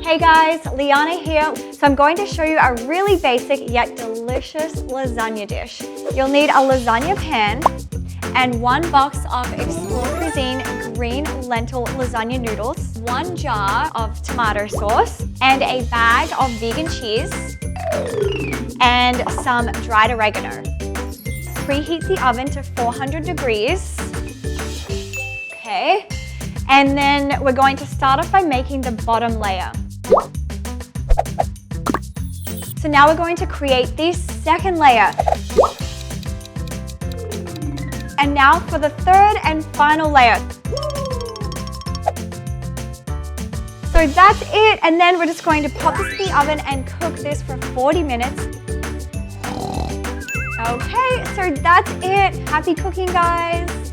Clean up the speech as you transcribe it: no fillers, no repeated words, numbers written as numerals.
Hey guys, Liana here. So I'm going to show you a really basic yet delicious lasagna dish. You'll need a lasagna pan and 1 box of Explore Cuisine green lentil lasagna noodles, 1 jar of tomato sauce, and a bag of vegan cheese, and some dried oregano. Preheat the oven to 400 degrees. Okay, and then we're going to start off by making the bottom layer. So now we're going to create the second layer. And now for the third and final layer. So that's it, and then we're just going to pop this in the oven and cook this for 40 minutes. Okay, so that's it. Happy cooking, guys.